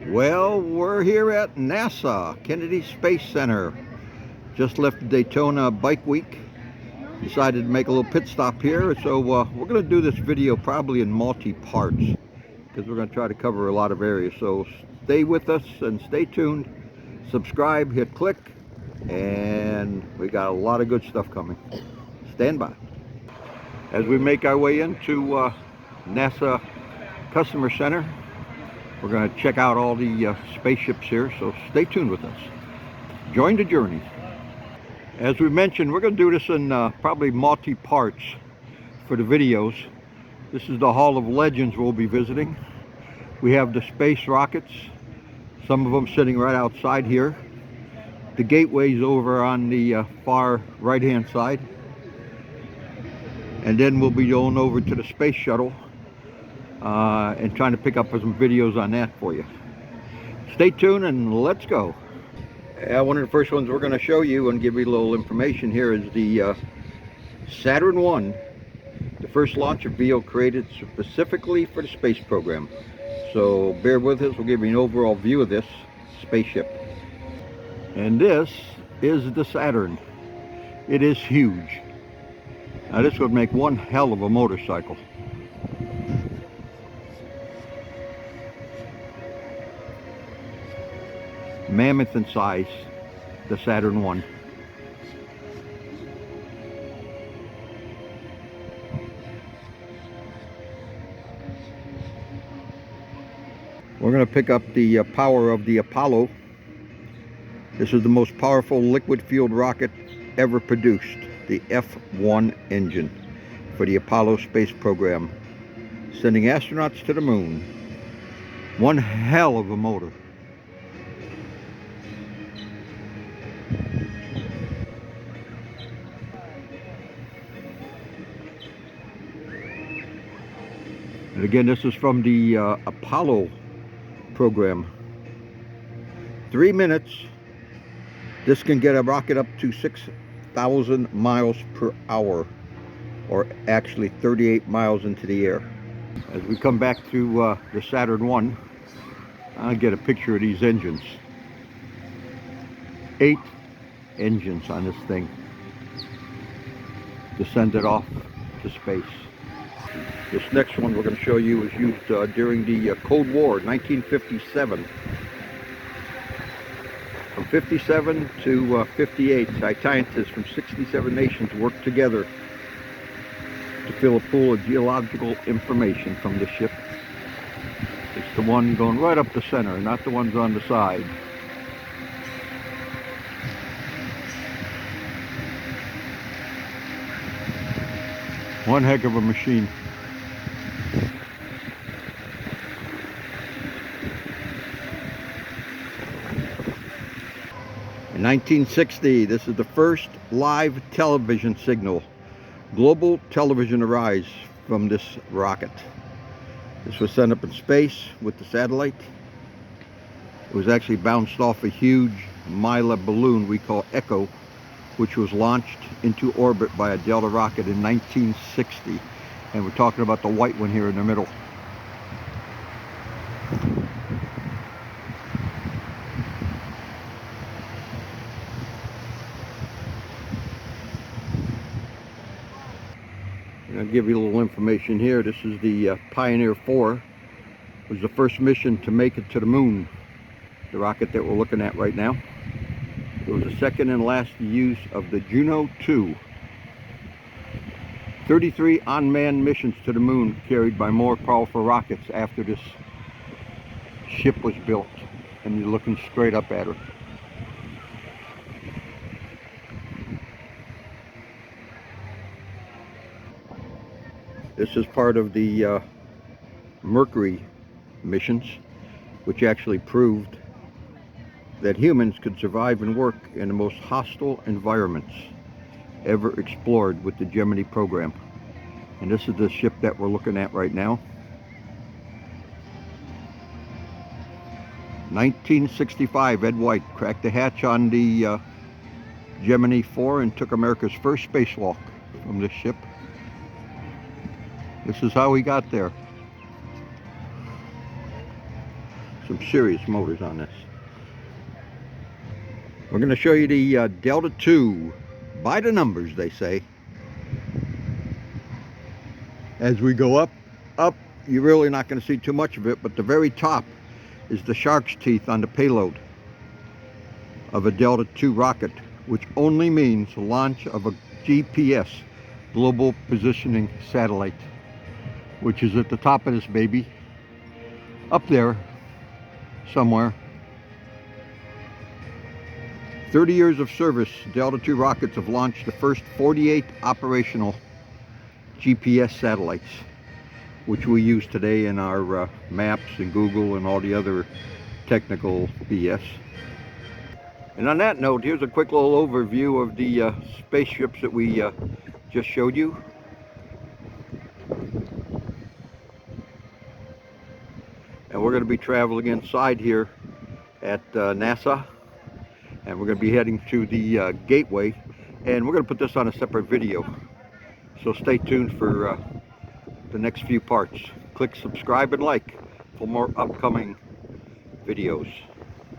Well, we're here at NASA Kennedy Space Center. Just left Daytona Bike Week. Decided to make a little pit stop here, so we're going to do this video probably in multi-parts because we're going to try to cover a lot of areas. So stay with us and stay tuned. Subscribe, hit click, and we got a lot of good stuff coming. Stand by. As we make our way into NASA Customer Center, we're going to check out all the spaceships here, so stay tuned with us. Join the journey. As we mentioned, we're going to do this in probably multi-parts for the videos. This is the Hall of Legends we'll be visiting. We have the space rockets, some of them sitting right outside here. The gateway's over on the far right-hand side. And then we'll be going over to the Space Shuttle and trying to pick up some videos on that for you. Stay tuned and let's go. One of the first ones we're going to show you and give you a little information here is the Saturn I, the first launcher vehicle created specifically for the space program. So bear with us, we'll give you an overall view of this spaceship. And this is the Saturn. It is huge. Now this would make one hell of a motorcycle. Mammoth in size, the Saturn I. We're going to pick up the power of the Apollo. This is the most powerful liquid-fueled rocket ever produced, the F-1 engine for the Apollo space program, sending astronauts to the moon. One hell of a motor. And again, this is from the Apollo program. 3 minutes. This can get a rocket up to 6,000 miles per hour, or actually 38 miles into the air. As we come back to the Saturn I, I'll get a picture of these engines. 8 engines on this thing to send it off to space. This next one we're going to show you was used during the Cold War, 1957. From 57 to 58, scientists from 67 nations worked together to fill a pool of geological information from the ship. It's the one going right up the center, not the ones on the side. One heck of a machine. In 1960, this is the first live television signal. Global television arise from this rocket. This was sent up in space with the satellite. It was actually bounced off a huge Mila balloon we call Echo, which was launched into orbit by a Delta rocket in 1960. And we're talking about the white one here in the middle. I'll give you a little information here. This is the Pioneer 4. It was the first mission to make it to the moon, the rocket that we're looking at right now. It was the second and last use of the Juno 2. 33 unmanned missions to the moon carried by more powerful rockets after this ship was built. And you're looking straight up at her. This is part of the Mercury missions, which actually proved that humans could survive and work in the most hostile environments ever explored with the Gemini program. And this is the ship that we're looking at right now. 1965, Ed White cracked the hatch on the Gemini 4 and took America's first spacewalk from this ship. This is how he got there. Some serious motors on this. We're going to show you the Delta II, by the numbers they say. As we go up, you're really not going to see too much of it, but the very top is the shark's teeth on the payload of a Delta II rocket, which only means launch of a GPS, Global Positioning Satellite, which is at the top of this baby, up there somewhere. 30 years of service, Delta II rockets have launched the first 48 operational GPS satellites, which we use today in our maps and Google and all the other technical BS. And on that note, here's a quick little overview of the spaceships that we just showed you. And we're going to be traveling inside here at NASA. And we're going to be heading to the gateway, and we're going to put this on a separate video, so stay tuned for the next few parts. Click subscribe and like for more upcoming videos.